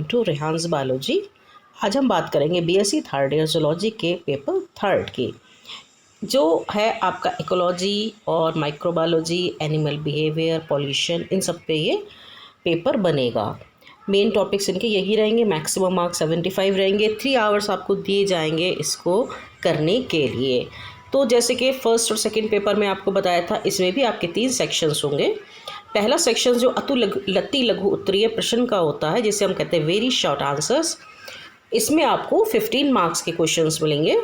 To Rehan's biology. आज हम बात करेंगे बीएससी थर्ड ईयर जूलॉजी के पेपर थर्ड की, जो है आपका इकोलॉजी और माइक्रोबायोलॉजी, एनिमल बिहेवियर, पॉल्यूशन, इन सब पे ये पेपर बनेगा। मेन टॉपिक्स इनके यही रहेंगे। मैक्सिमम मार्क्स 75 रहेंगे। 3 आवर्स आपको दिए जाएंगे इसको करने के लिए। तो जैसे कि फर्स्ट और सेकंड पेपर में आपको बताया था, इसमें भी आपके 3 सेक्शंस होंगे। पहला सेक्शन जो लत्ती लघु उत्तरीय प्रश्न का होता है, जिसे हम कहते हैं वेरी शॉर्ट आंसर्स। इसमें आपको 15 मार्क्स के क्वेश्चंस मिलेंगे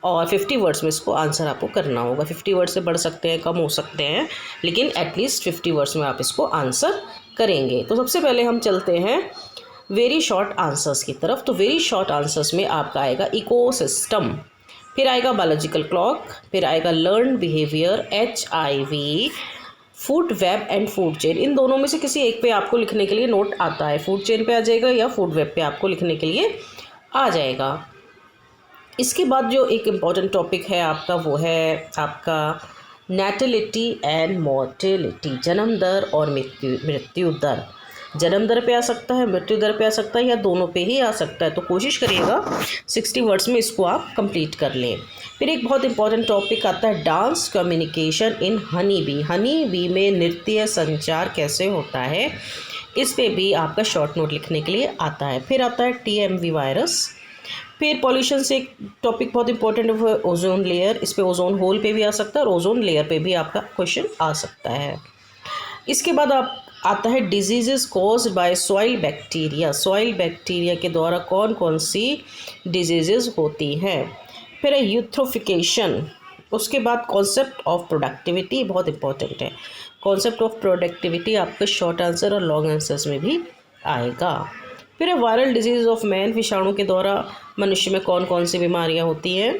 और 50 वर्ड्स में इसको आंसर आपको करना होगा। 50 वर्ड से बढ़ सकते हैं, कम हो सकते हैं, लेकिन एटलीस्ट 50 वर्ड्स में आप इसको आंसर करेंगे। तो सबसे पहले हम चलते हैं वेरी शॉर्ट आंसर्स की तरफ। तो वेरी शॉर्ट आंसर्स में आपका आएगा इकोसिस्टम, फिर आएगा बायोलॉजिकल क्लॉक, फिर आएगा learn behaviour, HIV, food web and food chain. इन दोनों में से किसी एक पे आपको लिखने के लिए नोट आता है। फूड चेन पे आ जाएगा या फूड वेब पे आपको लिखने के लिए आ जाएगा। इसके बाद जो एक इम्पॉर्टेंट टॉपिक है आपका, वो है आपका नैटिलिटी एंड मोर्टेलिटी, जन्म दर और मृत्यु दर। जन्म दर पे आ सकता है, मृत्यु दर पे आ सकता है, या दोनों पे ही आ सकता है। तो कोशिश करिएगा 60 वर्ड्स में इसको आप कंप्लीट कर लें। फिर एक बहुत इंपॉर्टेंट टॉपिक आता है dance communication in honey bee. Honey bee में नृत्य संचार कैसे होता है, इस पे भी आपका शॉर्ट नोट लिखने के लिए आता है। फिर आता है TMV वायरस। फिर पॉल्यूशन से एक टॉपिक बहुत इंपॉर्टेंट है ओजोन लेयर। इस पे ओजोन होल पे भी आ सकता है और ओजोन लेयर पे भी आपका क्वेश्चन आ सकता है। इसके बाद आप आता है disease caused by soil bacteria. Soil bacteria के द्वारा कौन कौन सी डिजीज़ होती हैं। फिर है यूथ्रोफिकेशन। उसके बाद कॉन्सेप्ट ऑफ प्रोडक्टिविटी, बहुत इंपॉर्टेंट है। कॉन्सेप्ट ऑफ प्रोडक्टिविटी आपके शॉर्ट आंसर और लॉन्ग आंसर्स में भी आएगा। फिर है वायरल डिजीज़ ऑफ मैन, विषाणु के द्वारा मनुष्य में कौन कौन सी बीमारियां होती हैं।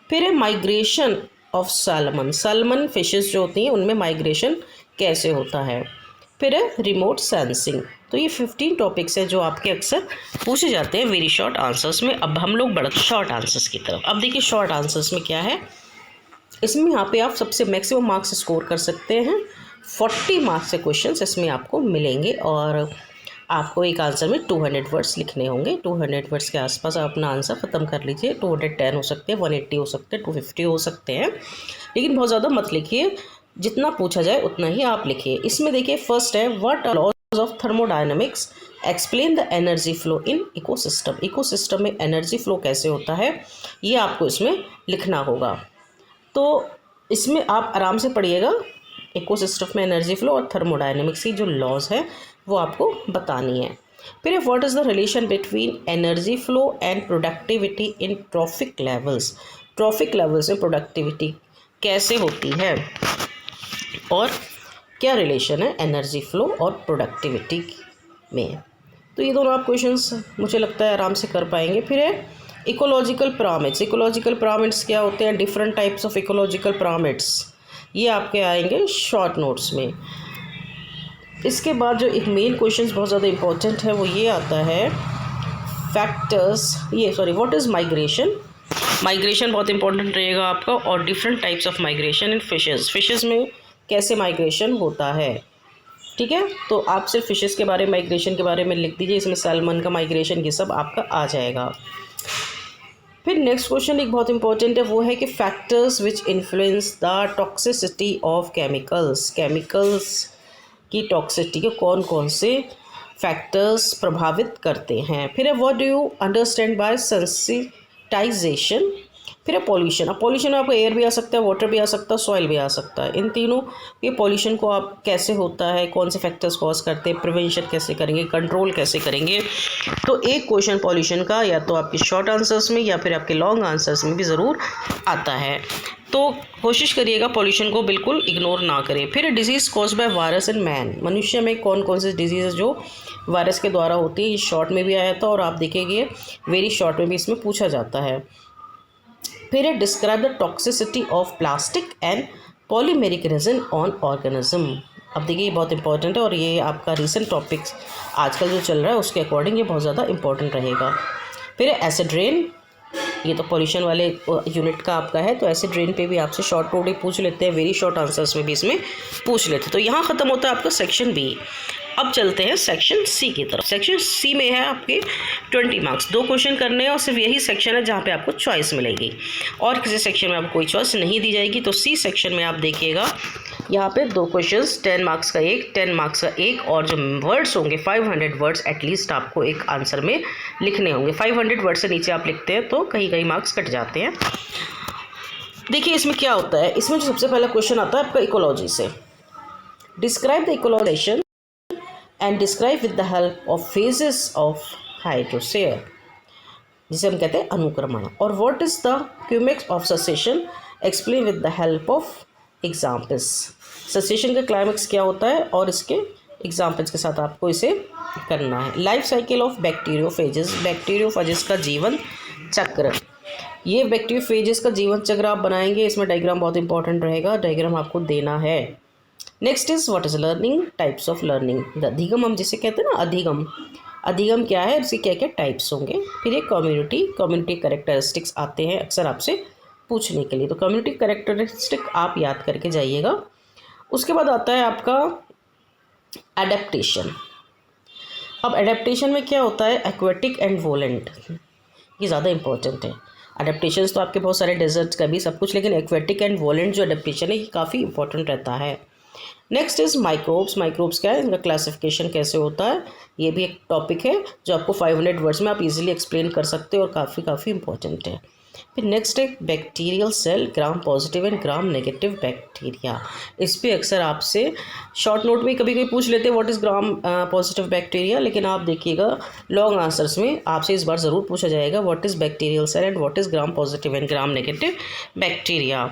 फिर है migration of salmon. Salmon fishes जो होती हैं उनमें माइग्रेशन कैसे होता है। फिर है रिमोट सेंसिंग। तो ये 15 टॉपिक्स हैं जो आपके अक्सर पूछे जाते हैं वेरी शॉर्ट आंसर्स में। अब हम लोग बढ़ते शॉर्ट आंसर्स की तरफ। अब देखिए शॉर्ट आंसर्स में क्या है। इसमें यहाँ पे आप सबसे मैक्सिमम मार्क्स स्कोर कर सकते हैं। 40 मार्क्स के क्वेश्चंस इसमें आपको मिलेंगे और आपको एक आंसर में 200 वर्ड्स लिखने होंगे। 200 वर्ड्स के आसपास आप अपना आंसर ख़त्म कर लीजिए। 210 हो सकते हैं, 180 हो सकते हैं, 250 हो सकते हैं, लेकिन बहुत ज़्यादा मत लिखिए। जितना पूछा जाए उतना ही आप लिखिए। इसमें देखिए फर्स्ट है what are laws of thermodynamics, explain the energy flow in ecosystem. Ecosystem में एनर्जी फ्लो कैसे होता है, ये आपको इसमें लिखना होगा। तो इसमें आप आराम से पढ़िएगा। इकोसिस्टम में एनर्जी फ्लो और थर्मोडायनामिक्स की जो लॉज है वो आपको बतानी है। फिर what is the relation between energy flow and productivity in trophic levels. Trophic levels में प्रोडक्टिविटी कैसे होती है और क्या रिलेशन है एनर्जी फ्लो और प्रोडक्टिविटी में। तो ये दोनों आप क्वेश्चंस मुझे लगता है आराम से कर पाएंगे। फिर है इकोलॉजिकल पिरामिड्स। इकोलॉजिकल पिरामिड्स क्या होते हैं, different types of ecological pyramids, ये आपके आएंगे शॉर्ट नोट्स में। इसके बाद जो एक मेन क्वेश्चन बहुत ज़्यादा इंपॉर्टेंट है वो ये आता है factors, what is migration. Migration बहुत इंपॉर्टेंट रहेगा आपका। और different types of migration in fishes, fishes में कैसे माइग्रेशन होता है। ठीक है, तो आप सिर्फ फिशेस के बारे में, माइग्रेशन के बारे में लिख दीजिए। इसमें सैल्मन का माइग्रेशन ये सब आपका आ जाएगा। फिर नेक्स्ट क्वेश्चन एक बहुत इंपॉर्टेंट है, वो है कि factors which influence the toxicity of chemicals. Chemicals की टॉक्सिसिटी के कौन कौन से फैक्टर्स प्रभावित करते हैं। फिर है what do you understand by sensitization. फिर है पॉल्यूशन। अब पॉल्यूशन में आपको एयर भी आ सकता है, वाटर भी आ सकता है, सॉइल भी आ सकता है। इन तीनों ये पॉल्यूशन को आप कैसे होता है, कौन से फैक्टर्स कॉज करते हैं, प्रिवेंशन कैसे करेंगे, कंट्रोल कैसे करेंगे। तो एक क्वेश्चन पॉल्यूशन का या तो आपके शॉर्ट आंसर्स में या फिर आपके लॉन्ग आंसर्स में भी ज़रूर आता है। तो कोशिश करिएगा पॉल्यूशन को बिल्कुल इग्नोर ना करें। फिर disease caused by virus in man. मनुष्य में कौन कौन से डिजीज़ जो वायरस के द्वारा होती है, ये शॉर्ट में भी आया था और आप देखेंगे वेरी शॉर्ट में भी इसमें पूछा जाता है। फिर है describe the toxicity of plastic and polymeric resin on organism. अब देखिए ये बहुत इंपॉर्टेंट है और ये आपका रिसेंट टॉपिक्स आजकल जो चल रहा है उसके अकॉर्डिंग ये बहुत ज़्यादा इंपॉर्टेंट रहेगा। फिर है एसिड रेन। ये तो पॉल्यूशन वाले यूनिट का आपका है, तो एसिड रेन पे भी आपसे शॉर्ट नोट ही पूछ लेते हैं, वेरी शॉर्ट आंसर्स में भी इसमें पूछ लेते हैं। तो यहाँ ख़त्म होता है आपका सेक्शन बी। अब चलते हैं सेक्शन सी की तरफ। सेक्शन सी में है आपके 20 मार्क्स, 2 क्वेश्चन करने हैं और सिर्फ यही सेक्शन है जहाँ पे आपको चॉइस मिलेगी और किसी सेक्शन में आपको कोई चॉइस नहीं दी जाएगी। तो सी सेक्शन में आप देखिएगा यहाँ पे 2 क्वेश्चंस, 10 मार्क्स का एक, 10 मार्क्स का एक, और जो वर्ड्स होंगे 500 वर्ड्स एटलीस्ट आपको एक आंसर में लिखने होंगे। 500 वर्ड से नीचे आप लिखते हैं तो कहीं कहीं मार्क्स कट जाते हैं। देखिए इसमें क्या होता है, इसमें जो सबसे पहला क्वेश्चन आता है आपका इकोलॉजी से। Describe the ecologization and describe with the help of phases of hydrosere, जिसे हम कहते हैं अनुक्रमण। और what is the climax of succession, explain with the help of examples. Succession का क्लाइमेक्स क्या होता है और इसके एग्जाम्पल्स के साथ आपको इसे करना है। Life cycle of bacteriophages, bacteriophages का जीवन चक्र। ये बैक्टीरियोफेजेस का जीवन चक्र आप बनाएंगे, इसमें डायग्राम बहुत इंपॉर्टेंट रहेगा, डायग्राम आपको देना है। Next is what is learning, types of learning. अधिगम हम जिसे कहते हैं ना, अधिगम, अधिगम क्या है, इसके क्या क्या टाइप्स होंगे। फिर एक कम्युनिटी कैरेक्टरिस्टिक्स आते हैं अक्सर आपसे पूछने के लिए, तो कम्युनिटी कैरेक्टरिस्टिक आप याद करके जाइएगा। उसके बाद आता है आपका एडेप्टेशन। अब एडेप्टेशन में क्या होता है, एक्वेटिक एंड वोलेंट, ये ज़्यादा इंपॉर्टेंट है। एडेप्टेशन तो आपके बहुत सारे डेजर्ट्स का भी सब कुछ, लेकिन एक्वेटिक एंड वोलेंट जो एडेप्टेशन है ये काफ़ी इंपॉर्टेंट रहता है। Next is microbes. माइक्रोब्स क्या है, इनका क्लासिफिकेशन कैसे होता है, ये भी एक टॉपिक है जो आपको 500 वर्ड्स में आप इजीली एक्सप्लेन कर सकते हो और काफ़ी इंपॉर्टेंट है। फिर नेक्स्ट है bacterial cell, gram positive and gram negative bacteria. इस पे अक्सर आपसे शॉर्ट नोट में कभी कभी पूछ लेते हैं what is gram positive bacteria, लेकिन आप देखिएगा लॉन्ग आंसर्स में आपसे इस बार ज़रूर पूछा जाएगा what is bacterial cell and what is gram positive and gram negative bacteria.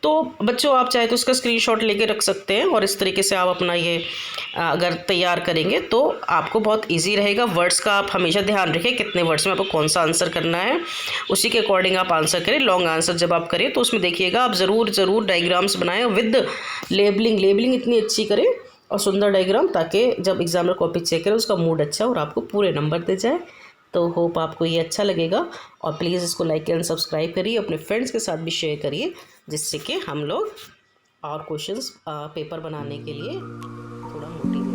तो बच्चों आप चाहे तो उसका स्क्रीनशॉट लेके रख सकते हैं और इस तरीके से आप अपना ये अगर तैयार करेंगे तो आपको बहुत इजी रहेगा। वर्ड्स का आप हमेशा ध्यान रखें, कितने वर्ड्स में आपको कौन सा आंसर करना है, उसी के अकॉर्डिंग आप आंसर करें। लॉन्ग आंसर जब आप करें तो उसमें देखिएगा आप ज़रूर डायग्राम्स बनाएं विद लेबलिंग इतनी अच्छी करें और सुंदर डायग्राम, ताकि जब एग्जामिनर कॉपी चेक करे उसका मूड अच्छा और आपको पूरे नंबर दे जाए। तो होप आपको ये अच्छा लगेगा और प्लीज़ इसको लाइक एंड सब्सक्राइब करिए, अपने फ्रेंड्स के साथ भी शेयर करिए, जिससे कि हम लोग और क्वेश्चंस पेपर बनाने के लिए थोड़ा मोटिवेट